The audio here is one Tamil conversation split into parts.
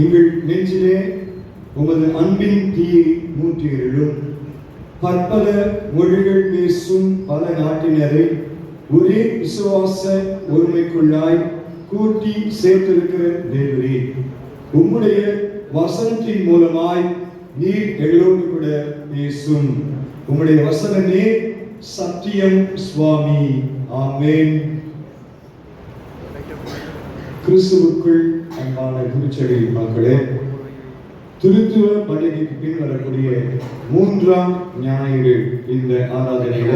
எங்கள் நெஞ்சிலே உமது அன்பின் தீயை மூட்டி எழும். பற்பல மொழிகள் பேசும் பல நாட்டினரை ஒரே விசுவாச ஒருமைக்குள்ளாய் கூட்டி சேர்த்திருக்கிற தேவரே, உம்முடைய வசனத்தின் மூலமாய் நீர் எங்களோடு கூட பேசும். உம்முடைய வசனமே சத்தியம் சுவாமி. ஆமென். கிறிஸ்துவுக்குள் அன்பான திருச்சபை மக்களே, திருத்துவ பண்டிகைக்கு பின் வரக்கூடிய 3ஆம் ஞாயிறு இந்த ஆராதனையில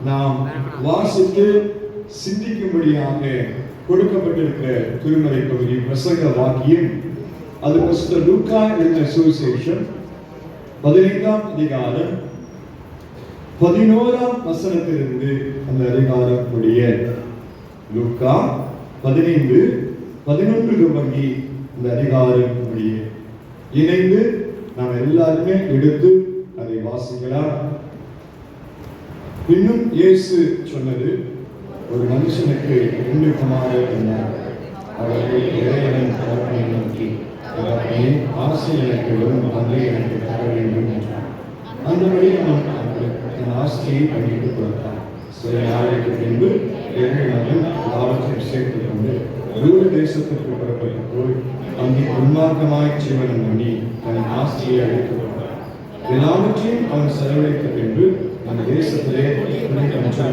நாம் வாசித்து சிந்திக்கும்படியாக கொடுக்கப்பட்டிருக்கிற திருமறை பகுதி பிரசங்க வாக்கியம் அது பரிசுத்த லூக்கா எழுதின சுவிசேஷம் 15ஆம் அதிகாரம் 11ஆம் வசனத்திலிருந்து அந்த அதிகாரம் முடிய லூக்கா 15-11 துவங்கி இந்த அதிகாரம் முடிய இணைந்து நாம் எல்லாருமே எடுத்து அதை வாசிக்கலாம். இன்னும் இயேசு சொன்னது, ஒரு மனுஷனுக்கு 2 குமாரர் இருந்தார். அவர்கள் இறைவனின் தகப்பனை நோக்கி, தகப்பனே, ஆசை எனக்கு வரும், அதை எனக்கு தர வேண்டும் என்றார். அந்தபடி அவன் தன் ஆசையை பகிர்ந்து கொடுத்தான். சில நாளைக்கு பின்பு மகன் லாபத்தை சேர்த்துக் கொண்டு தூர தேசத்திற்கு புறப்பட்டு போய் அங்கே உன்மார்க்கமாய் ஜீவனம் பண்ணி தன் ஆசையை அழைத்துக் கொண்டார். எல்லாவற்றையும் அவன் செலவழித்த பின்பு அந்த தேசத்திலே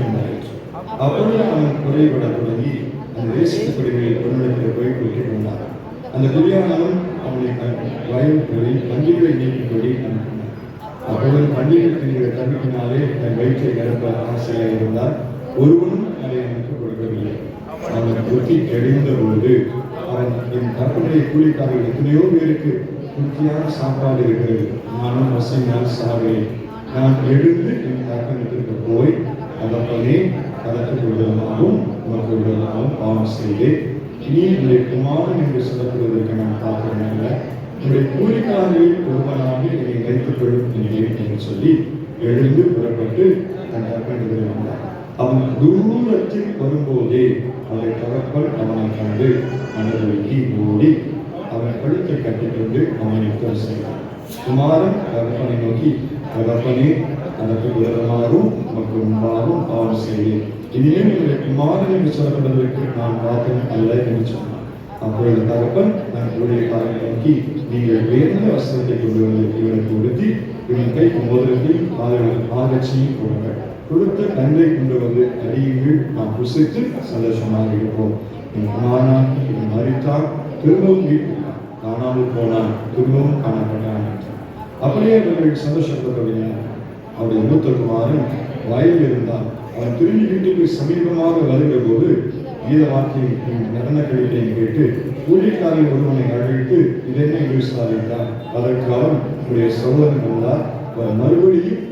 உண்டாயிற்று. அப்பொழுது அவன் குறைபட தொடங்கி அந்த தேசத்து குடிகளில் பொருளிடத்தில் போய் குளித்துக் கொண்டார். அந்த குடியானவன் அவனை வயல்களை பண்டிகளை நீக்கிக்கொடி அனுப்பினார். அப்பொழுது பண்டிகை தின்கிற தவிப்பினாலே தன் வயிற்றை நிரப்ப ஆசையாக இருந்தார். ஒருவனும் அதை எனக்கு கொடுக்கவில்லை. அவன் புத்தி தெளிந்த போது அவன், என் தகப்பனுடைய கூலிக்காரர்கள் எத்தனையோ பேருக்கு திருப்தியான சாப்பாடு இருக்கிறது, நானும் வசையினால் சாவேன். நான் எழுந்து என் தகப்பனுக்கு போய் தகப்பனே, கலத்துக்கு விடமாகவும் உனக்கு விடமாகவும் பாவம் செய்தேன். இனி உடைய குமாரன் என்று சொல்லப்படுவதற்கு நான் பார்க்கிறேன். உடைய கூலிக்காரர்களில் ஒருவனாக என்னை வைத்துக் கொள்ளும் என்று சொல்லி எழுந்து புறப்பட்டு தன் தகப்பனுக்கு வந்தார். அவன் தூரத்தில் வரும்போதே அவருடைய தகப்பன் அவனை கண்டு மனதுருகி ஓடி அவன் கழுத்தை கட்டிக்கொண்டு அவனை யுத்தம் செய்தார். குமாரன் தகப்பனை நோக்கி, தகப்பனே, அதற்கு விரோதமாகவும் உமக்கு முன்பாகவும் பாவம் செய்தேன். இனிமேல் உங்களுடைய குமாரன் என்று சொல்லப்படுவதற்கு நான் பார்த்தேன் அல்ல என்று சொன்னான். அப்பொழுது தகப்பன் தன் ஊழியக்காரனை நோக்கி, நீங்கள் வேறெந்த வஸ்திரத்தை கொண்டு வந்து இவனுக்கு உடுத்தி இவன் கைக்கு மோதிரத்தில் ஆகச்சியும் கொடுங்கள். கொடுத்த தந்தை கொண்டு வந்து அடியுங்கள், நாம் புசித்து சந்தோஷமாக இருப்போம். என் குமாரனான் இவன் மரித்தான், திரும்பவும் வீட்டுள்ளான், காணாமல் போனான், திரும்பவும் காணப்பட்டான் என்றான். அப்படியே அவர்கள் சந்தோஷப்பட்டவில்லை. அவருடைய மூத்த குமாரன் வயலில் இருந்தான். அவன் திரும்பி வீட்டுக்கு சமீபமாக வருகிற போது கீத வார்த்தையும் நடன கழிவையும் கேட்டு ஊழியக்காரர்கள் ஒருவனை அழைத்து இதென்ன யோசித்தார். அதற்கு அவன் உடைய சகோதரன் மறுபடியும்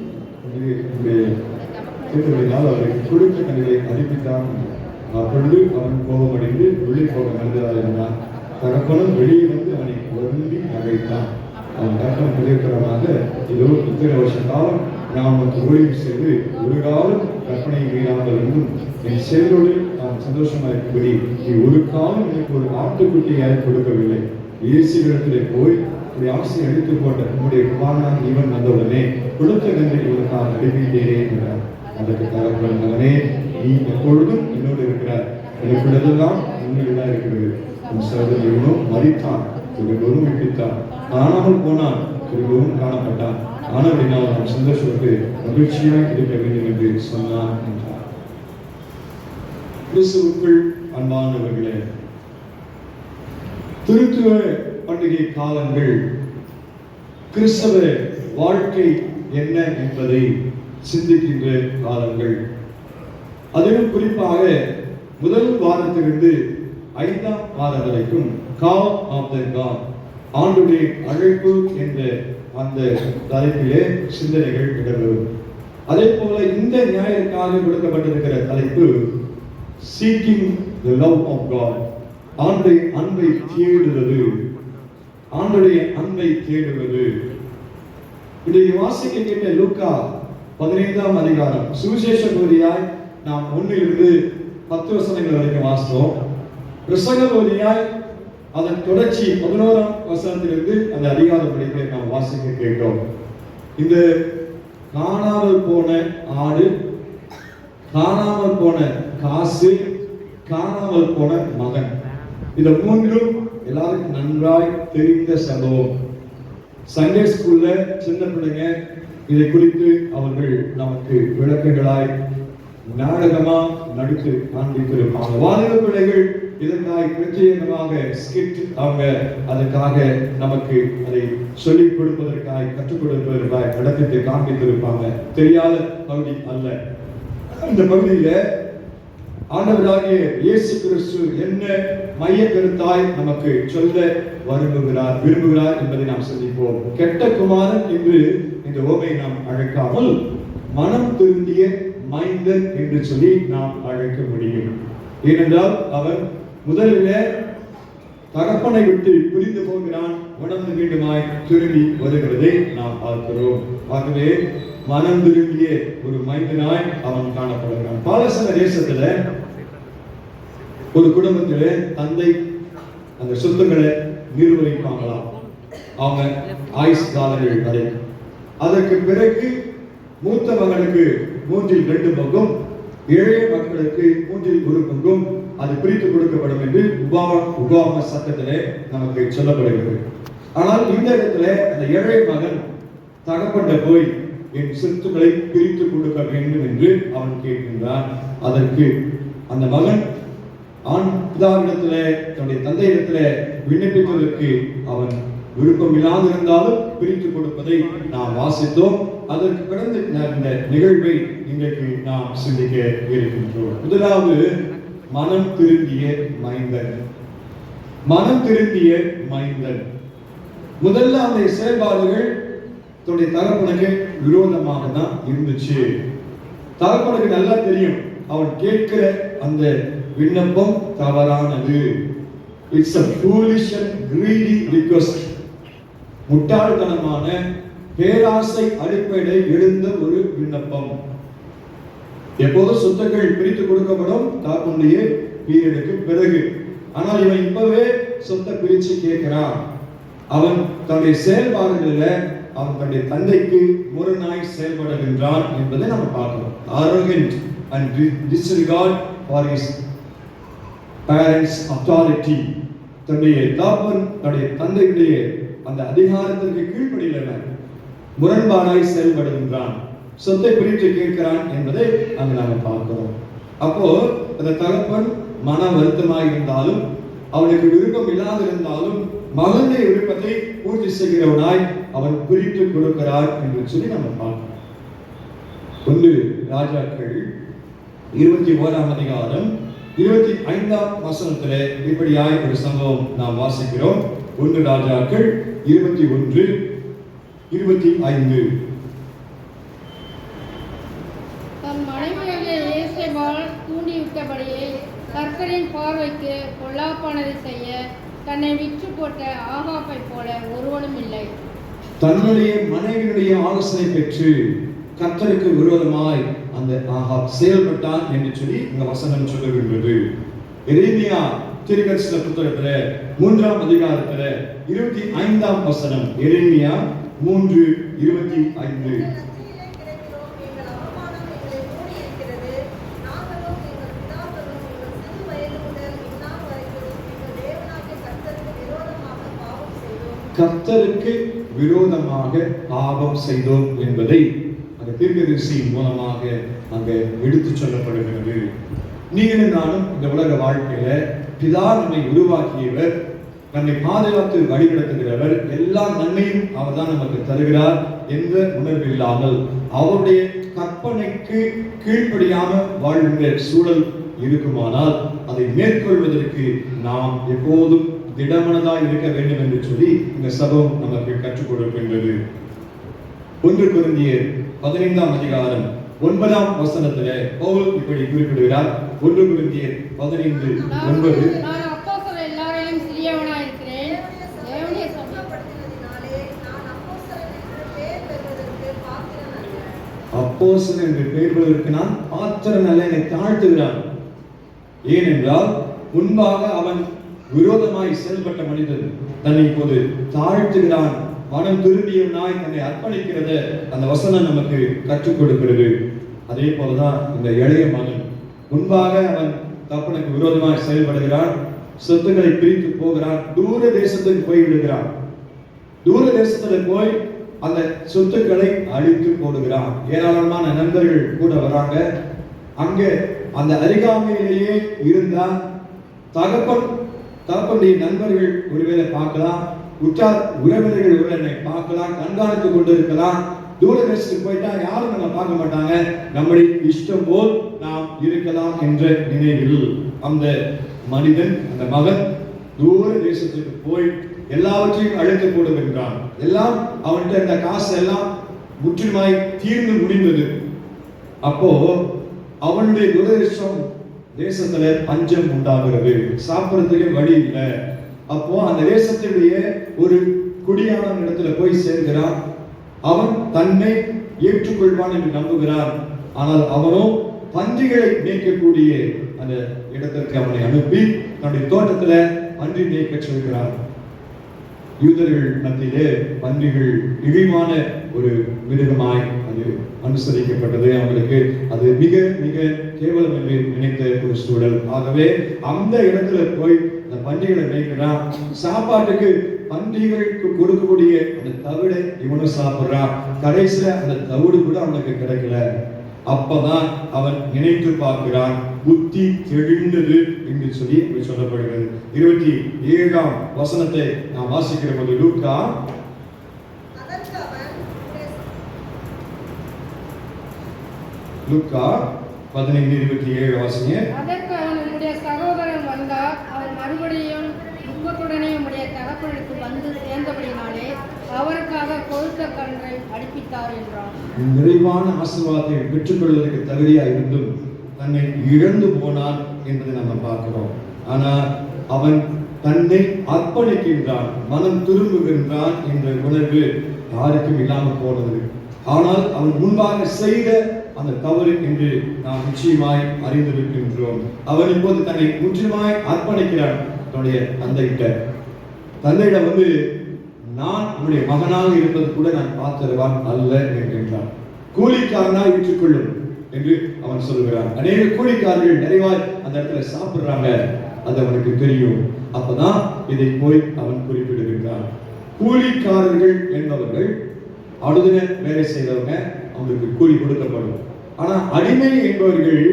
கேட்டபடினால் அவருக்கு கொடுத்த கனிகளை அனுப்பித்தான். அப்பொழுது அவன் கோபமடைந்து உள்ளே போக மனிதராக இருந்தான். தகப்பனும் வெளியே வந்து அவனை வருந்தி அழைத்தான். அவன் தகப்பன் புதியத்தரமாக இதோ இத்தனை வருஷ காலம் நாம் ஊழியம் செய்து ஒரு காலம் கற்பனை மீறாமல் இருந்தும் என் செயலோடு நாம் சந்தோஷமாக இருக்கும்படி நீ ஒரு காலம் எனக்கு ஒரு ஆட்டுக்குட்டியாய் கொடுக்கவில்லை. இயேசுவிடத்திலே போய் ஆசை எடுத்து போட்ட உன்னுடைய குமாரனாக இவன் வந்தவுடனே கொடுத்த கன்றை இவனுக்காக அனுப்பிட்டேனே என்றார். அதற்கு தகப்பன், மகனே, நீ எப்பொழுதும் என்னோடு இருக்கிறார், எனக்குள்ளதெல்லாம் உன்னிடம் இருக்கிறது. உன் சகோதரன் இவனோ மரித்தான், திரும்பவும் விழித்தான், காணாமல் போனான், திரும்பவும் காணப்பட்டான். ஆனபடினால் நாம் சந்தோஷப்பட்டு மகிழ்ச்சியாக இருக்க வேண்டும் என்று சொன்னான் என்றார். கிறிஸ்துவுக்குள் அன்பானவர்களே, திருத்துவ பண்டிகை காலங்கள் கிறிஸ்தவ வாழ்க்கை என்ன என்பதை சிந்திக்கின்ற காலங்கள். அதிலும் குறிப்பாக முதல் வாரத்திலிருந்து 5ஆம் வாரம் வரைக்கும் கால் ஆஃப் தி காட், ஆண்டுடைய அழைப்பு என்ற அந்த தலைப்பிலே சிந்தனைகள் இடம்பெறும். அதே போல இந்த ஞாயிற்காக கொடுக்கப்பட்டிருக்கிற தலைப்பு seeking the love of God, ஆண்டுடைய அன்பை தேடுவது, ஆண்டுடைய அன்பை தேடுவது. இன்றைக்கு வாசிக்க கேட்ட லூக்கா 15ஆம் அதிகாரம் சுவிசேஷ பகுதியாய் நாம் 1 to 10 வசனங்கள் வரைக்கும் வாசித்தோம். பிரசங்க பகுதியாய் அதன் தொடர்ச்சி 11ஆம் வசனத்திலிருந்து அந்த அதிகார படிப்பை நாம் வாசிக்க கேட்டோம். இந்த காணாமல் போன ஆடு, காணாமல் போன காசு, காணாமல் போன மகன், இந்த மூன்றும் எல்லாருக்கும் நன்றாய் தெரிந்த சம்பவம். சண்டே ஸ்கூல்ல சின்ன பிள்ளைங்க இதை குறித்து அவர்கள் நமக்கு விளக்கங்களாய் நாடகமா நடித்து காண்பித்திருப்பாங்க. வாலிப பிள்ளைகள் இதற்காக பிரத்யேகமாக ஸ்கிட் அவங்க அதற்காக நமக்கு அதை சொல்லிக் கொடுப்பதற்காக கற்றுக் கொடுப்பதற்காக நடத்திட்டு காண்பித்திருப்பாங்க. தெரியாத பகுதி அல்ல. இந்த பகுதியில ஆண்டவராகிய இயேசு கிறிஸ்து என்ன மைய கருத்தாய் நமக்கு சொல்ல விரும்புகிறார் என்பதை நாம் சிந்திப்போம். கெட்ட குமாரன் என்று இந்த ஓமை நாம் அழைக்காமல் மனம் திருந்திய மைந்தன் என்று சொல்லி நாம் அழைக்க முடியும். ஏனென்றால் அவன் முதலில் தகப்பனை விட்டு பிரிந்து போகிறான், உணர்ந்து மீண்டுமாய் திரும்பி வருகிறதை நாம் பார்க்கிறோம். ஆகவே மனம் திரும்பிய ஒரு மைந்தனாய் அவன் காணப்படுகிறான். பாலஸ்தீன தேசத்துல ஒரு குடும்பத்தில தந்தை அந்த சொத்துக்களை நிர்வகிப்பாங்களாம். அவங்க ஆயுஷ் காலங்கள் வரை. அதற்கு பிறகு மூத்த மகனுக்கு 3/2 பங்கும், ஏழை மக்களுக்கு 3/1 பங்கும் அது பிரித்து கொடுக்கப்படும் என்று உபாகம சட்டத்திலே நமக்கு சொல்லப்படுகிறது. ஆனால் இந்த இடத்துல அந்த ஏழை மகன் தகப்பன்ட போய் என் சொத்துக்களை பிரித்து கொடுக்க வேண்டும் என்று அவன் கேட்கின்றான். அதற்கு அந்த மகன் ஆண் பிதாவிடத்துல தன்னுடைய தந்தையிடத்துல விண்ணப்பிப்பதற்கு அவன் விருப்பம் இல்லாதிருந்தாலும் பிரித்து கொடுப்பதை நாம் வாசித்தோம். அதற்கு கடந்த இந்த நிகழ்வை இன்றைக்கு நாம் சிந்திக்க இருக்கின்றோம். முதலாவது மனம் திருந்திய மைந்தன். மனம் திருந்திய மைந்தன் முதல்ல அவனுடைய செயல்பாடுகள் தன்னுடைய தகப்பனுக்கு விரோதமாக தான் இருந்துச்சு. தகப்பனுக்கு நல்லா தெரியும் அவன் கேட்கிற அந்த விண்ணப்பம் தவறானது. It's a foolish and greedy request. முட்டாள்தனமான பேராசை அடிப்படை எழுந்த ஒரு விண்ணப்பம். எப்போது சொத்துக்கள் பிரித்து கொடுக்கப்படும் தகப்பனுடைய பீரியடுக்கு பிறகு. ஆனால் இவன் இப்பவே சொத்தை பிரிச்சு கேட்கிறான். அவன் தன்னுடைய செயல்பாடுகளில் அவன் தன்னுடைய தந்தைக்கு முரணாய் செயல்படுகின்றான் என்பதை நம்ம பார்க்கிறோம். arrogant and disregard for his parents authority. தன்னுடைய தந்தையுடைய அந்த அதிகாரத்திற்கு கீழ்ப்படியல முரண்பாடாய் செயல்படுகின்றான், சொத்தை பிரித்து கேட்கிறான் என்பதை அங்கு நாம பார்க்கிறோம். அப்போ அந்த தகப்பன் மன வருத்தமாக இருந்தாலும் அவனுக்கு விருப்பம் இல்லாதிருந்தாலும் மகனுடைய விருப்பத்தை பூர்த்தி செய்கிறவனாய் அவன் பிரித்து கொடுக்கிறார் என்று சொல்லி நம்ம பார்க்கிறோம். 1 ராஜாக்கள் 21ஆம் அதிகாரம் 25ஆம் வசனத்திலே இப்படியாய் ஒரு சம்பவம் நாம் வாசிக்கிறோம். 1 ராஜாக்கள் 21:25. தன் மனைவியாகிய யேசேபாள் தூண்டிவிட்டபடியே கர்த்தரின் பார்வைக்கு பொல்லாப்பானதை செய்ய தன்னை விற்று போட்ட ஆகாப்பைப் போல ஒருவனும் இல்லை. தன்னுடைய மனைவியுடைய ஆலோசனை பெற்று கர்த்தருக்கு விரோதமாய் அந்த ஆகாப் செயல்பட்டான் என்று சொல்லி இந்த வசனம் சொல்லுகின்றது. எரேமியா தீர்க்கதரிசன புத்தகத்துல 3ஆம் அதிகாரத்துல 25ஆம் வசனம். எரேமியா 3:25. கர்த்தருக்கு விரோதமாக பாவம் செய்தோம் என்பதை அந்த தீர்க்கதரிசியின் மூலமாக அங்க எடுத்து சொல்லப்படுகிறது. நீங்களும் நானும் இந்த உலக வாழ்க்கையில பிதா நம்மை உருவாக்கியவர், நம்மை பாதுகாத்து வழிநடத்துகிறவர், எல்லா நன்மையும் அவர் தான் நமக்கு தருகிறார் என்ற உணர்வு இல்லாமல் அவருடைய கற்பனைக்கு கீழ்ப்படியாமல் வாழ்கின்ற சூழல் இருக்குமானால் அதை மேற்கொள்வதற்கு நாம் எப்போதும் திடமனதாய் இருக்க வேண்டும் என்று சொல்லி இந்த சபம் நமக்கு கற்றுக் கொடுக்கின்றது. 1 கொரிந்தியர் 15ஆம் அதிகாரம் 9ஆம் வசனத்திலே பவுல் இப்படி குறிப்பிடுகிறார். 1 கொரிந்தியர் 15:9. நான் அப்போஸ்தலர் எல்லாரையும் சிறியவனாய் இருக்கிறேன். தேவனுடைய சமயப்படுத்தினதினாலே நான் அப்போஸ்தலன் என்று பெயர் பெறுவதற்கு பாத்திரன் அல்ல. அப்போஸ்தலன் என்று பெயர் பெறுவதற்கு நான் பாத்திரன் அல்ல, என்னை தாழ்த்துகிறான். ஏனென்றால் முன்பாக அவன் விரோதமாய் செயல்பட்ட மனிதன் தன்னை இப்போது தாழ்த்துகிறான். மனம் திரும்பியவனாய் தன்னை அர்ப்பணிக்கிறத அந்த வசனம் நமக்கு கற்றுக் கொடுக்கிறது. அதே போலதான் இந்த இளைய மகன் முன்பாக அவன் தப்பனுக்கு விரோதமாய் செயல்படுகிறான், சொத்துக்களை பிரித்து போகிறான், தூர தேசத்துக்கு போய் விடுகிறான். தூர தேசத்துல போய் அந்த சொத்துக்களை அழித்து போடுகிறான். ஏராளமான நண்பர்கள் கூட வராங்க. அங்க அந்த அருகாமையிலேயே இருந்தா தகப்பனுடைய நண்பர்கள் ஒருவேளை பார்க்கலாம், உற்றார் உறவினர்கள் ஒருவேளை பார்க்கலாம், கண்காணித்து கொண்டு இருக்கலாம். தூரதேசத்துக்கு போயிட்டா யாரும் நம்ம பார்க்க மாட்டாங்க, நம்முடைய இஷ்டம் போல் நாம் இருக்கலாம் என்ற நினைவில் அந்த மனிதன், அந்த மகன் தூர தேசத்துக்கு போய் எல்லாவற்றையும் அழைத்து போடுகின்றான். எல்லாம் அவன்கிட்ட இருந்த காசு எல்லாம் முற்றிலுமாய் தீர்ந்து முடிந்தது. அப்போ அவனுடைய துரதிர்ஷ்டம், தேசத்துல பஞ்சம் உண்டாகிறது, சாப்பிடுறதுக்கு வழி இல்லை. அப்போ அந்த தேசத்துடைய ஒரு குடியான இடத்துல போய் சேர்கிறான். அவன் தன்னை ஏற்றுக்கொள்வான் என்று நம்புகிறான். ஆனால் அவனோ பன்றிகளை மேய்க்கக்கூடிய அந்த இடத்திற்கு அவனை அனுப்பி தன்னுடைய தோட்டத்துல பன்றி மேய்க்க சொல்கிறான். யூதர்கள் மத்தியிலே பன்றிகள் இழிவான ஒரு மிருகமாய் அது அனுசரிக்கப்பட்டது. அவங்களுக்கு அது மிக மிக கேவலம் என்று நினைத்த ஒரு சூழல். ஆகவே அந்த இடத்துல போய் அந்த பன்றிகளை மேய்க்கிறான். சாப்பாட்டுக்கு பன்றிகளுக்கு கொடுக்கக்கூடிய அந்த தவிடை இவனும் சாப்பிடுறான். கடைசியில அந்த தவிடு கூட அவனுக்கு கிடைக்கல. அப்பதான் அவன் நினைத்து பார்க்கிறான், புத்தி தெளிந்தது என்று சொல்லி சொல்லப்படுகிறது. 27ஆம் வசனத்தை நாம் வாசிக்கிற போது லூக்கா 15:27 வாசிங்க. அதற்கு அவன், உம்முடைய சகோதரன் வந்தார், அவர் மறுபடியும் துக்கத்துடனே உம்முடைய தகப்பனுக்கு வந்து சேர்ந்தபடினாலே அவருக்காக கொழுத்த கன்றை அடிப்பித்தார் என்றான். நிறைவான ஆசீர்வாதத்தை பெற்றுக்கொள்வதற்கு தகுதியாக இருந்தும் தன்னை இழந்து போனான் என்பதை நம்ம பார்க்கிறோம். ஆனால் அவன் தன்னை அர்ப்பணிக்கின்றான், மனம் திரும்புகின்றான் என்ற உணர்வு யாருக்கும் இல்லாமல் போனது. ஆனால் அவன் முன்பாக செய்த அந்த தவறு என்று நாம் நிச்சயமாய் அறிந்திருக்கின்றோம். அவன் இப்போது தன்னை முற்றிலுமாய் அர்ப்பணிக்கிறான் தன்னுடைய தந்தையிடம் வந்து, நான் உன்னுடைய மகனாக இருப்பது கூட நான் பார்த்திருவான் அல்ல என்கின்றான். கூலிக்காரனாய் விற்றுக்கொள்ளும் என்று அவன் சொல்லுகிறான். அநேக கூலிக்காரர்கள் நிறைவாய் அந்த இடத்துல சாப்பிடுறாங்க, அது அவனுக்கு தெரியும். அப்பதான் இதை போய் அவன் குறிப்பிடுகின்றான். கூலிக்காரர்கள் என்பவர்கள் அடுதின வேலை செய்தவங்க, அவங்களுக்கு கூலி கொடுக்கப்படும். ஆனா அடிமை என்பவர்கள்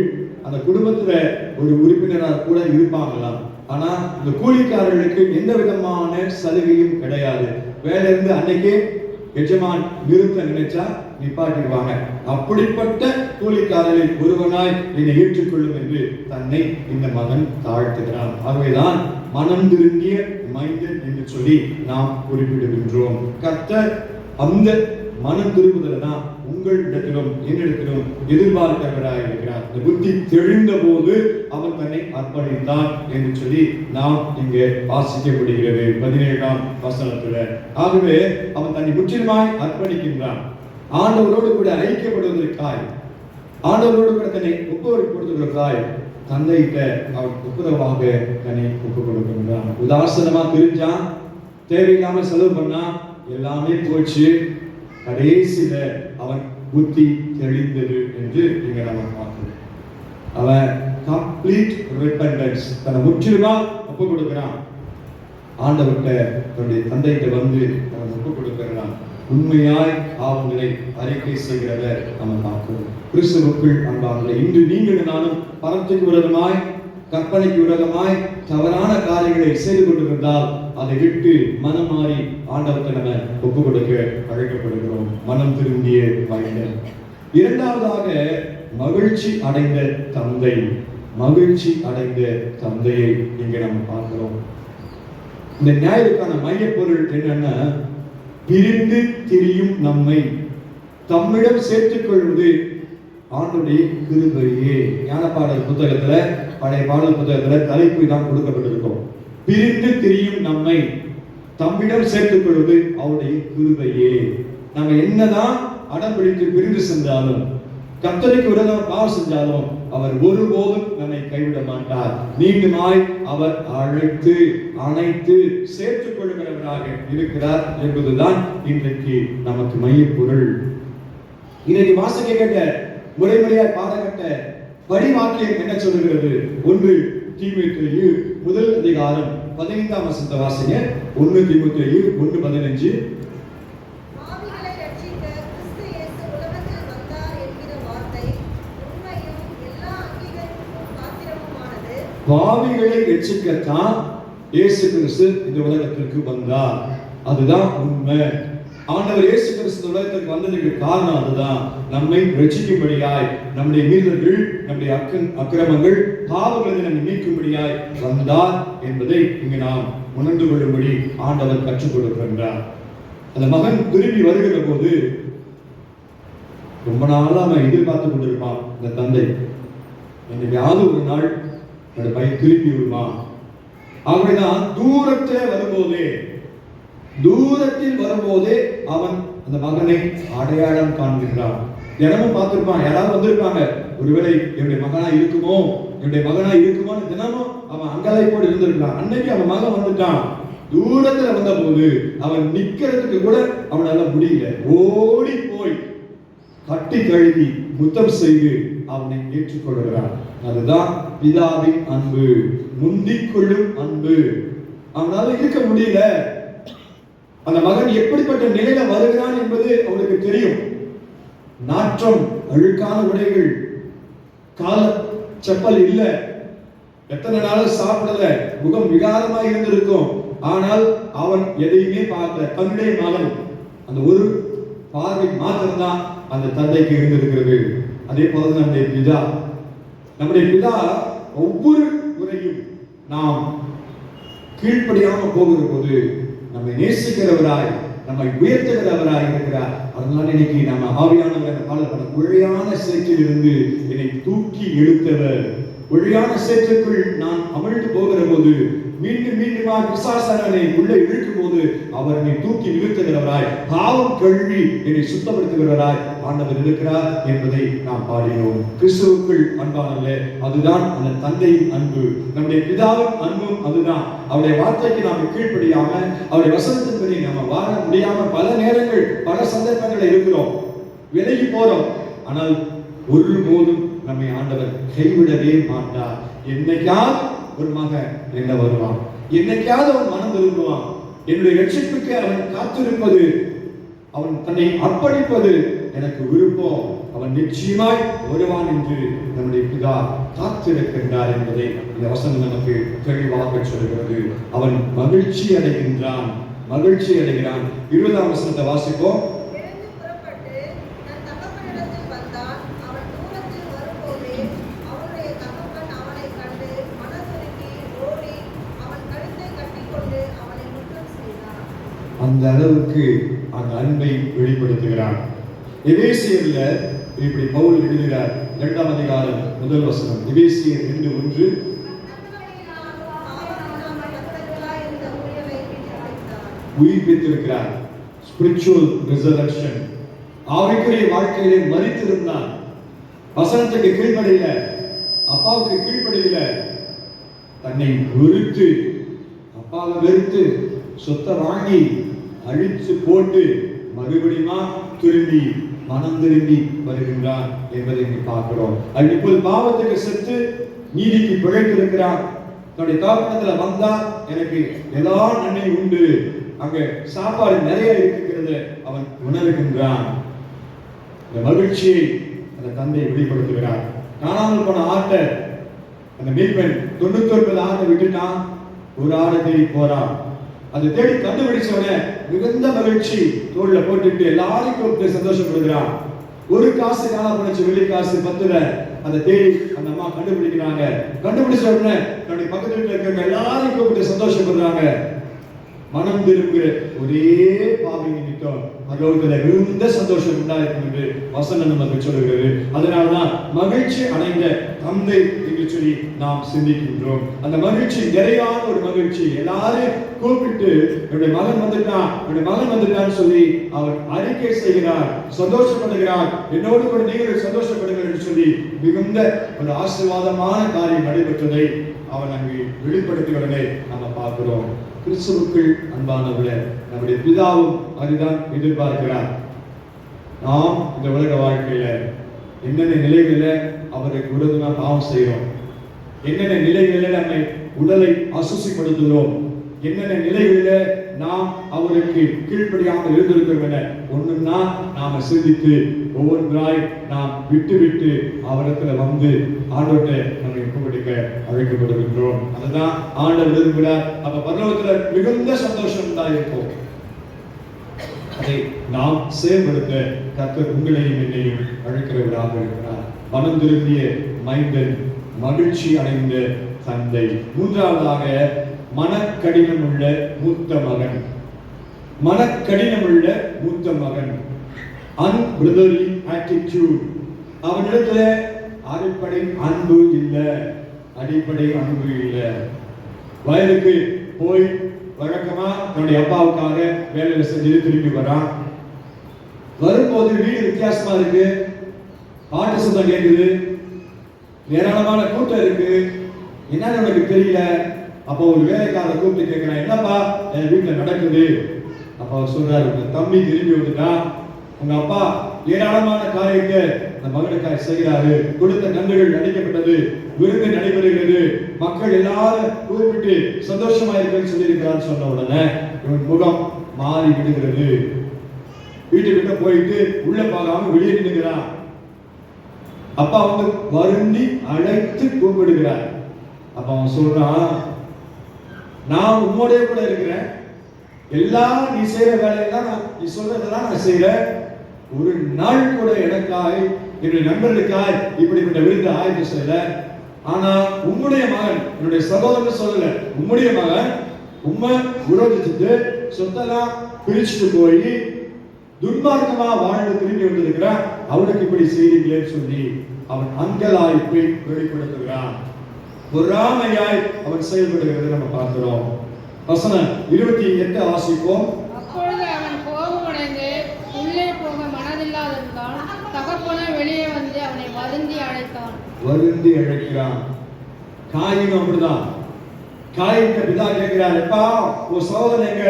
அந்த குடும்பத்துல ஒரு உறுப்பினராக கூட இருப்பாங்களாம். ஆனா இந்த கூலிக்காரர்களுக்கு எந்த விதமான சலுகையும் கிடையாது. வேலை இருந்து அன்னைக்கே எஜமான் நிறுத்த நினைச்சா நிப்பாட்டிடுவாங்க. அப்படிப்பட்ட கூலிக்காரர்களில் ஒருவனாய் என்னை ஏற்றுக்கொள்ளும் என்று தன்னை இந்த மகன் தாழ்த்துகிறான். ஆகவேதான் மனம் திரும்பிய மைந்தன் என்று சொல்லி நாம் குறிப்பிடுகின்றோம். கர்த்தர் அந்த மனம் திரும்புதல் தான் உங்களிடத்திலும் என்னிடத்திலும் எதிர்பார்க்கிறவராய் இருக்கிறார். இந்த புத்தி தெளிந்த போது அவன் தன்னை அர்ப்பணித்தான் என்று சொல்லி நாம் இங்கே வாசிக்கப்படுகிறது 17ஆம் வசனத்துல. ஆகவே அவன் தன்னை முற்றிலுமாய் அர்ப்பணிக்கின்றான். ஆண்டவரோடு கூட ஐக்கியப்படுவதற்காய், ஆண்டவரோடு கூட தன்னை ஒப்புக்கொடுப்பதற்காய் தந்தையிட்ட அவன் ஒப்புரவாக தன்னை ஒப்புக் கொடுக்கின்றான். உதாசனமா தெரிஞ்சான், தேவையில்லாம செலவு பண்ணா, எல்லாமே போச்சு. கடைசியில அவன் புத்தி தெளிந்தது என்று இங்க நம்ம பார்க்கிறோம். அவன் கம்ப்ளீட் ரிப்பெண்டன்ஸ், தன்னை முற்றிலுமா ஒப்புக் கொடுக்கிறான். ஆண்டவர்கிட்ட தன்னுடைய தந்தைகிட்ட வந்து அவன் ஒப்புக் கொடுக்கிறான். உண்மையாய் பாவங்களை அறிக்கை செய்கிறத நம்ம பார்க்கிறோம். கிறிஸ்துவுக்குள் அன்பார்களே, இன்று நீங்கள் நானும் பரத்துக்கு விரோதமாய், கற்பனைக்கு விரோதமாய் தவறான காரியங்களை செய்து கொண்டிருந்தால் அதை விட்டு மனம் மாறி ஆண்டவர்க்கு நம்ம ஒப்புக் கொடுக்க அழைக்கப்படுகிறோம். மனம் திரும்பிய மைந்தன். இரண்டாவதாக மகிழ்ச்சி அடைந்த தந்தை. மகிழ்ச்சி அடைந்த தந்தையை இங்கே நம்ம பார்க்கிறோம். இந்த நியாயத்துக்கான மையப்பொருள் என்னன்னா, பிரிந்து திரியும் நம்மை தம்மிடம் சேர்த்துக் கொள்வது ஆண்டுடைய கிருபையே. ஞானப்பாடல் புத்தகத்துல, பழைய பாடல் புத்தகத்துல தலைப்பு தான் கொடுக்கப்பட்டிருக்கும். பிரிந்து திரியும் நம்மை தம்மிடம் சேர்த்துக் கொள்வது அவருடைய கிருபையே. நம்ம என்னதான் அடம் பிடித்து பிரிந்து சென்றாலும், கர்த்தருக்கு விரோதமாக பாவம் செஞ்சாலும் அவர் ஒருபோதும் நம்மை கைவிட மாட்டார். மீண்டுமாய் அவர் அழைத்து அணைத்து சேர்த்துக் கொள்கிறவராக இருக்கிறார் என்பதுதான் இன்றைக்கு நமக்கு மையப்பொருள். இன்னைக்கு வாசிக்க கேட்ட முறைமுறையாய் பாடப்பட்ட படிவாக்கியம் என்ன சொல்லுகிறது? 1 தீமோத்தேயு 1:15 வசனத்தை வாசிங்க. 1 தீமோத்தேயு 1:15. பாவிகளை ரட்சிக்கத்தான் இயேசு கிறிஸ்து இந்த உலகத்திற்கு வந்தார். அதுதான் உண்மை. ஆண்டவர் இயேசு கிறிஸ்து உலகத்திற்கு வந்ததற்கு காரணம் அதுதான். நம்மை ரட்சிக்கும்படியாய், நம்முடைய மீறல்கள், நம்முடைய அக்கிரமங்கள், பாவங்களை நம்மை மீட்கும்படியாய் வந்தார் என்பதை இங்கு நாம் உணர்ந்து கொள்ளும்படி ஆண்டவர் கற்றுக் கொடுக்கின்றார். அந்த மகன் திரும்பி வருகிற போது ரொம்ப நாளா அவன் எதிர்பார்த்து கொண்டிருப்பான். இந்த தந்தை என்னைக்காவது ஒரு நாள் அந்த பையன் திருப்பி விடுமா. ஆகவேதான் தூரத்தில் வரும்போதே அவன் அந்த மகனை அடையாளம் காண்கின்றான். தினமும் பார்த்திருப்பான், யாராவது வந்திருப்பாங்க, ஒருவேளை என்னுடைய மகனா இருக்குமோ தினமும் அவன் அங்கலாய்ப்போடு இருந்திருக்கான். அன்னைக்கு அவன் மகன் வந்துட்டான். தூரத்துல வந்த போது அவன் நிக்கிறதுக்கு கூட அவனால முடியல. ஓடி போய் கட்டி கழுவி முத்தம் செய்து அவனை ஏற்றுக்கொள்கிறான். அதுதான் பிதாவின் அன்பு, முந்திக் கொள்ளும் அன்பு. அவனால இருக்க முடியல. அந்த மகன் எப்படிப்பட்ட நிலையில வருகிறான் என்பது அவனுக்கு தெரியும். நாற்றம், அழுக்கான உடைகள், கால செப்பல் இல்ல, எத்தனை நாள் சாப்பிடல, முகம் விகாரமாக இருந்திருக்கும். ஆனால் அவன் எதையுமே பார்க்கல. தன்னுடைய மகன் அந்த ஒரு பார்வை மாத்திரம்தான் அந்த தந்தைக்கு இருந்திருக்கிறது. அதே போல நம்முடைய பிதா ஒவ்வொரு முறையும் நாம் கீழ்ப்படியாம போகிற போது நம்மை நேசிக்கிறவராய், நம்மை உயர்த்துகிறவராய் இருக்கிறார். அதனால இன்னைக்கு நம்ம ஆவியானவர் ஒழியான சேற்றில் இருந்து என்னை தூக்கி எடுத்தவர், ஒழியான சேற்றுக்குள் நான் அமிழ்ந்து போகிற போது மீண்டும் பிசாசானவனை உள்ளே இழுக்கும் போது அவர் என்னை தூக்கி நிறுத்துகிறவராய், பாவம் கழுவி என்னை சுத்தப்படுத்துகிறவராய் ஆண்டவர் இருக்கிறார் என்பதை நாம் பாடினோம். கிறிஸ்துவுக்குள் அன்பானல்ல, அதுதான் அந்த தந்தையின் அன்பு. நம்முடைய பிதாவின் அன்பும் அதுதான். அவருடைய வார்த்தைக்கு நாம் கீழ்ப்படியாம, அவருடைய வசனத்தின்படி நாம வாழ முடியாம பல நேரங்கள், பல சந்தர்ப்பங்கள் இருக்கிறோம், விலகி போறோம். ஆனால் ஒருபோதும் நம்மை ஆண்டவர் கைவிடவே மாட்டார். என்னைக்காவது ஒரு மகன் என்ன வருவான், என்னைக்காவது அவன் மனம் திரும்புவான். என்னுடைய ரட்சிப்புக்கு அவன் காத்திருப்பது, அவன் தன்னை அர்ப்பணிப்பது எனக்கு விருப்பம். அவன் நிச்சயமாய் வருவான் என்று நம்முடைய பிதா காத்திருக்கின்றார் என்பதை இந்த வசனம் நமக்கு தெளிவாக சொல்கிறது. அவன் மகிழ்ச்சி அடைகிறான். 20ஆம் வசனத்தை வாசிப்போம். அந்த அளவுக்கு அந்த அன்பை வெளிப்படுத்துகிறார். எபேசியர்ல இப்படி பவுல் எழுதுகிறார். 2ஆம் அதிகாரம் 1 வசனம். எபேசியர் 2:1. உயிர்ப்பித்திருக்கிறார். Spiritual resurrection. ஆவிக்குரிய வாழ்க்கையிலே மரித்திருந்தான். வசனத்துக்கு கீழ்ப்படியில, அப்பாவுக்கு கீழ்ப்படியில, தன்னை வெறுத்து, அப்பாவை வெறுத்து சொத்தை வாங்கி அழிச்சு போட்டு மறுபடியும் திரும்பி மனம் திரும்பி வருகின்றான் என்பதை பார்க்கிறோம். அது இப்போது பாவத்துக்கு செத்து நீதிக்கு பிழைத்திருக்கிறான். தன்னுடைய தாக்கத்துல வந்தா எனக்கு எல்லா நன்மை உண்டு, அங்க சாப்பாடு நிறைய இருக்கிறது அவன் உணர்கின்றான். இந்த மகிழ்ச்சியை அந்த தந்தை வெளிப்படுத்துகிறார். காணாமல் போன ஆட்டை அந்த மீட்பன் 99 ஆட்டை விட்டுட்டான், ஒரு ஆடை தேடி போறான். அதை தேடி கண்டுபிடிச்சவன மிகுந்த மகிழ்ச்சி தோல்ல போட்டுட்டு எல்லாரையும் கூப்பிட்டு சந்தோஷப்படுகிறான். ஒரு காசு காணாம போனச்சு, வெள்ளி காசு 10ல அதை தேடி அந்த அம்மா கண்டுபிடிக்கிறாங்க. கண்டுபிடிச்ச உடனே தன்னுடைய பக்கத்துல இருக்கிறவங்க எல்லாரையும் கூப்பிட்டு சந்தோஷப்படுறாங்க. மனம் திரும்புகிற ஒரே பாவி நிமித்தம் அதோடு மிகுந்த சந்தோஷம் உண்டாயிருக்கும் என்று வசனம் நமக்கு சொல்லுகிறது. அதனால்தான் மகிழ்ச்சி அடைந்த தந்தை என்று சொல்லி நாம் சிந்திக்கின்றோம். அந்த மகிழ்ச்சி நிறைவான ஒரு மகிழ்ச்சி. எல்லாரும் கூப்பிட்டு என்னுடைய மகன் வந்துட்டான், என்னுடைய மகன் வந்துட்டான்னு சொல்லி அவர் அறிக்கை செய்கிறார், சந்தோஷப்படுகிறார். என்னோடு கூட நீங்கள் சந்தோஷப்படுங்கள் என்று சொல்லி மிகுந்த ஒரு ஆசீர்வாதமான காரியம் நடைபெற்றதை அவன் அங்கு வெளிப்படுத்தியுடனே நம்ம பார்க்கிறோம். கிறிஸ்துவுக்குள் அன்பானவர்களே, நம்முடைய பிதாவும் அதுதான் எதிர்பார்க்கிறார். நாம் இந்த உலக வாழ்க்கையில என்னென்ன நிலைகளில அவருக்கு விரோதமா பாவம் செய்கிறோம், என்னென்ன நிலைகளில நம்மை உடலை அசுசிப்படுத்துகிறோம், என்னென்ன நிலைகளில நாம் அவருக்கு கீழ்ப்படியாமல் இருந்திருக்கிறோம் என ஒண்ணுன்னா நாம சிந்தித்து ஒவ்வொன்றாய் நாம் விட்டு விட்டு அவரிடத்துல வந்து ஆண்டவர்கிட்ட நம்ம ஒப்புக்கொடுக்க அழைக்கப்படுகின்றோம். அதுதான் ஆண்டவர் விரும்புகிறார். அப்ப பரலோகத்துல மிகுந்த சந்தோஷம் உண்டாயிருக்கும். அதை நாம் செயல்படுத்த கர்த்தர் உங்களையும் என்னையும் அழைக்கிறவராக இருக்கிறார். மனம் திரும்பிய மைந்தன், மகிழ்ச்சி அடைந்த தந்தை. மூன்றாவதாக மனக்கடினம் உள்ள மூத்த மகன். மனக்கடினம் உள்ள மூத்த மகன், unbrotherly attitude. அவனிடத்துல அடிப்படை அன்பு இல்லை, அடிப்படை அன்பு இல்லை. வயலுக்கு போய் வழக்கமா தன்னுடைய அப்பாவுக்காக வேலையில செஞ்சு திரும்பி வரான். வரும்போது வீடு வித்தியாசமா இருக்கு, பாட்டு சத்தம் கேட்குது, ஏராளமான கூட்டம் இருக்கு, என்னன்னு உனக்கு தெரியல. அப்போ ஒரு வேலைக்காரரை கூப்பிட்டு கேட்கிறான், என்னப்பா என் வீட்டுல நடக்குது? அப்ப அவர் சொல்றாரு, உங்க தம்பி திரும்பி வந்துட்டான், உங்க அப்பா ஏராளமான காரியத்தை அந்த மகனுக்காக செய்கிறாரு, கொடுத்த நன்மைகள் அளிக்கப்பட்டது, விருந்து நடைபெறுகிறது, மக்கள் எல்லாரும் கூப்பிட்டு சந்தோஷமா இருக்குன்னு சொல்லியிருக்கிறான்னு சொன்ன உடனே இவன் முகம் மாறி விடுகிறது. வீட்டுக்கிட்ட போயிட்டு உள்ள பார்க்காம வெளியே நின்றுகிறான். அப்பா வந்து வருந்தி அழைத்து கூப்பிடுகிறார். அப்ப அவன் சொல்றான், நான் உம்மோடைய கூட இருக்கிறேன், எல்லாம் நீ செய்யற வேலையெல்லாம் நீ சொல்றதெல்லாம் நான் செய்யறேன், ஒரு நாள் கூட எனக்காய் என்னுடைய நண்பர்களுக்காய் இப்படிப்பட்ட விருது ஆய்வு செய்யல. ஆனா உம்முடைய மகன், என்னுடைய சகோதரன் சொல்லல, உம்முடைய மகன் உம்மை விரோதிச்சுட்டு சொத்தெல்லாம் பிரிச்சுட்டு போய் துன்மார்க்கமா வாழ்ந்து திரும்பி வந்திருக்கிறான், அவனுக்கு இப்படி செய்தீங்களேன்னு சொல்லி அவன் அங்கலாய்ப்பை வெளிப்படுத்துகிறான். பொறாமையாய் அவன் செயல்படுகிறது நம்ம பார்க்கிறோம். வசனம் 28 வாசிப்போம். அப்பொழுது அவன் கோபமடைந்து உள்ளே போக மனதில்லாதிருந்தான். தகப்பனே வெளியே வந்து அவனை வருந்தி அழைத்தான். வருந்தி அழைக்கிறான். காயின் அப்படிதான். காயின் பிதா கேட்கிறார், எப்பா உன் சகோதரன் எங்க?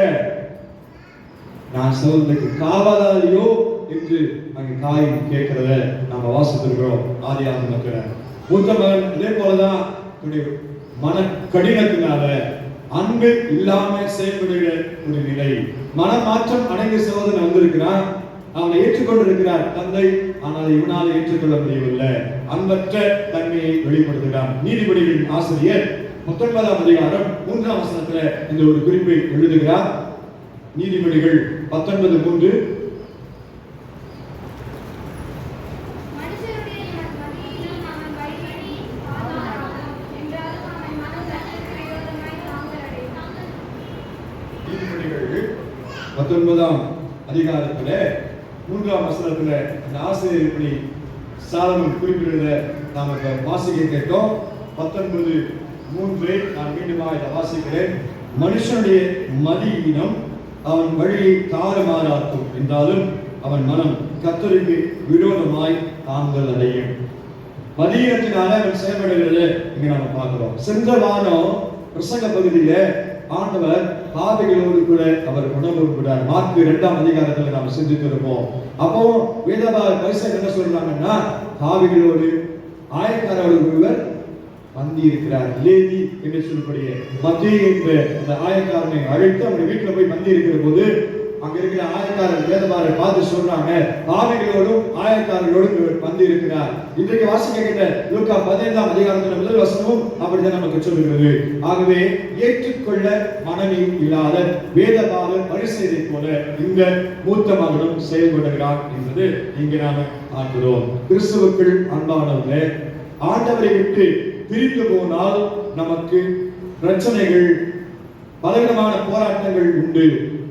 நான் சகோதரனுக்கு காவலாளியோ என்று அங்கு காயின் கேட்கிறத நாம வாசித்திருக்கிறோம் ஆதியாகமத்துல. மூத்த மகன் இதே போலதான் மன கடினத்தினால அன்பு இல்லாம செயல்படுகிற ஒரு நிலை. மனமாற்றம் அடைந்த சகோதரன் வந்திருக்கிறான், அவனை ஏற்றுக்கொண்டிருக்கிறார் தந்தை, ஆனால் இவனால் ஏற்றுக்கொள்ள முடியவில்லை, அன்பற்ற தன்மையை வெளிப்படுத்துகிறான். நீதிபதிகளின் ஆசிரியர் 19ஆம் அதிகாரம் 3ஆம் வசனத்துல இந்த ஒரு குறிப்பை எழுதுகிறார். நீதிபதிகள் 19:3. 19ஆம் அதிகாரத்திலே 3ஆம் வசனத்திலே அந்த ஆசிரியர் இப்படி சாலமன் குறிப்பிடுறத நாம் இப்ப வாசிக்க கேட்டோம். 19:3 நான் மீண்டுமாக இதை வாசிக்கிறேன். மனுஷனுடைய மதியினம் அவன் வழியை தாறுமாறாக்கும் என்றாலும் அவன் மனம் கர்த்தருக்கு விரோதமாய் தாங்கள் அடையும். மதியினத்தினால அவன் செயல்படுகிறது இங்க நாம பார்க்கிறோம். சென்ற வாரம் பிரசங்க பகுதியில ஆண்டவர் பாவிகளோடு கூட அவர் உணவு கொடுக்கிறார். மார்க் 2ஆம் அதிகாரத்துல நாம சிந்தித்திருப்போம். அப்போ பரிசேயர் என்ன சொல்றாங்கன்னா, பாவிகளோடு ஆயக்காரோடு ஒருவர் பந்தி இருக்கிறார். லேவி என்று சொல்லக்கூடிய மத்திய என்ற அந்த ஆயக்காரனை அழைத்து அவருடைய வீட்டுல போய் பந்தி இருக்கிற போது அங்க இருக்கிற ஆயக்காரர் வேதபாரை பார்த்து சொல்றாங்க, பாவிகளோடும் ஆயக்காரர்களோடும் இவர் பந்தி இருக்கிறார். இன்றைக்கு வாசிக்க கேட்ட லூக்கா 15ஆம் அதிகாரத்துல முதல் வசனமும் அப்படிதான் நமக்கு சொல்லுகிறது. ஆகவே ஏற்றுக்கொள்ள மனமே இல்லாத வேதபாரர் பரிசேயரை போல இந்த மூத்த மகனும் செயல்படுகிறார் என்பது இங்கே நாம பார்க்கிறோம். கிறிஸ்துவுக்குள் அன்பானவர்களே, ஆண்டவரை விட்டு பிரிந்து போனால் நமக்கு பிரச்சனைகள், பலவிதமான போராட்டங்கள் உண்டு.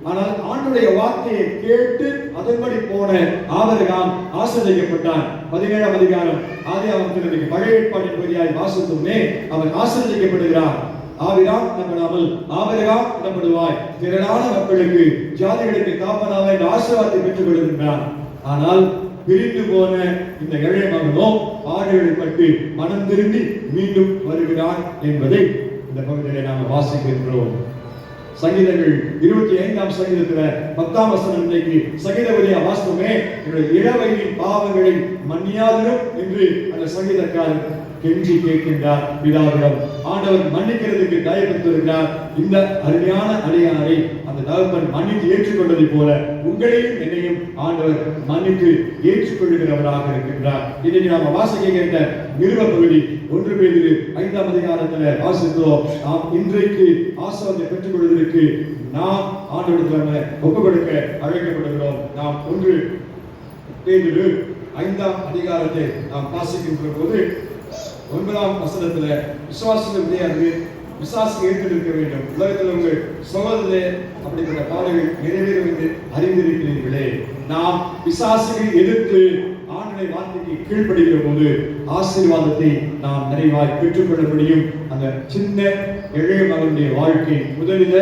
ஆனால் ஆண்டுடைய வார்த்தையை கேட்டு அதன்படி போன ஆபிரகாம் ஆசீர்வதிக்கப்பட்டான். 17ஆம் அதிகாரம் ஆதியாகமத்தின் பழைய ஏற்பாட்டின் பகுதியாய் வாசித்தோமே, அவன் ஆசீர்வதிக்கப்படுகிறான். ஆபிரகாம் எனப்படாமல் ஆபிரகாம் எனப்படுவாய், திரளான மக்களுக்கு ஜாதிகளுக்கு காப்பனாக இந்த ஆசீர்வாதத்தை பெற்றுக் கொள்கின்றான். ஆனால் பிரிந்து போன இந்த இளைய மகனோ பாடுகளை பட்டு மனம் திரும்பி மீண்டும் வருகிறான் என்பதை இந்த பகுதியிலே நாம் வாசிக்கின்றோம். சங்கீதங்கள் 25ஆம் சங்கீதத்துல 10ஆம் வசனம் இன்றைக்கு சங்கீதவதியா வாசித்தோமே, என்னுடைய இளவயதின் பாவங்களை மன்னியாதிரும் என்று அந்த சங்கீதக்காரர் கெஞ்சி கேட்கின்றார் பிதாவிடம். ஆண்டவர் மன்னிக்கிறதுக்கு தயப்படுத்திருக்கிறார். இந்த அருமையான அடியாரை அந்த தகப்பன் மன்னித்து ஏற்றுக்கொண்டதை போல உங்களையும் என்னையும் ஆண்டவர் மன்னித்து ஏற்றுக்கொள்ளுகிறவராக இருக்கின்றார். இதை நாம வாசிக்க கேட்ட நிருப பகுதி 1 பேதுரு 5ஆம் அதிகாரத்துல வாசித்தோம். நாம் இன்றைக்கு ஆசீர்வாதத்தை பெற்றுக் கொள்வதற்கு நாம் ஆண்டவரிடத்தில் ஒப்புக் கொடுக்க அழைக்கப்படுகிறோம். நாம் 1 பேதுரு 5ஆம் அதிகாரத்தை நாம் வாசிக்கின்ற போது 9ஆம் வசனத்துல விசுவாசத்தில் விளையாது விசுவாசம் ஏற்றிருக்க வேண்டும். உலகத்தில் உங்கள் சகோதரே அப்படிப்பட்ட பாடுகள் நிறைவேறும் என்று அறிந்திருக்கிறீர்களே. நாம் விசுவாசிகளை எதிர்த்து ஆண்டவருடைய வார்த்தைக்கு கீழ்ப்படுகிற போது ஆசீர்வாதத்தை நாம் நிறைவாய் பெற்றுக்கொள்ள முடியும். அந்த சின்ன இளைய மகனுடைய வாழ்க்கை முதலில்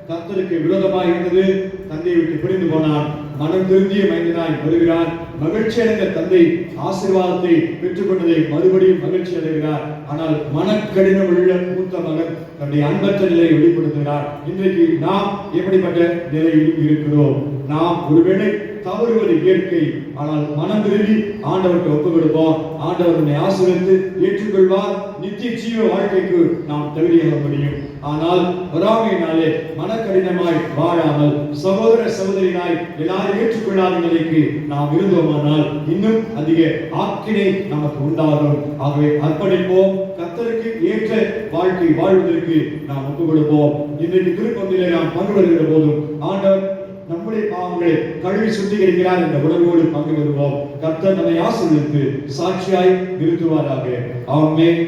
கர்த்தருக்கு விரோதமாக இருந்தது. தந்தையை விட்டு பிரிந்து போனான். மனம் திருந்திய மைந்தனாய் வருகிறான். மகிழ்ச்சி அடைந்த தந்தை ஆசீர்வாதத்தை பெற்றுக்கொண்டதை மறுபடியும் மகிழ்ச்சி அடைகிறார். ஆனால் மனக்கடினம் உள்ள மூத்த மகன் தன்னுடைய அன்பற்ற நிலையை வெளிப்படுத்துகிறார். இன்றைக்கு நாம் எப்படிப்பட்ட நிலையில் இருக்கிறோம்? நாம் ஒருவேளை தவறுவது இயற்கை. ஆனால் மனம் திரும்பி ஆண்டவருக்கு ஒப்புக் கொடுப்போம். ஆண்டவர் நம்மை ஆசீர்வதித்து ஏற்றுக்கொள்வார். நித்திய ஜீவ வாழ்க்கைக்கு நாம் தகுதியாக முடியும். ஆனால் பொறாமையினாலே மனக்கடினமாய் வாழாமல் சகோதர சகோதரியாய் எல்லாரும் ஏற்றுக்கொள்ளாத நிலைக்கு நாம் இருந்தோமானால் இன்னும் அதிக ஆக்கினை நமக்கு உண்டாகும். ஆகவே அர்ப்பணிப்போம். கர்த்தருக்கு ஏற்ற வாழ்க்கை வாழ்வதற்கு நாம் ஒப்புக் கொடுப்போம். இன்றைக்கு திருப்பந்திலே நாம் பங்கு வருகிற போதும் ஆண்டவர் நம்முடைய பாவங்களை கழுவி சுத்திகரிக்கிறார் என்ற உணர்வோடு பங்கு வருவோம். கர்த்தர் நம்மை ஆசீர்வதித்து சாட்சியாய் நிறுத்துவாராக. ஆமென்.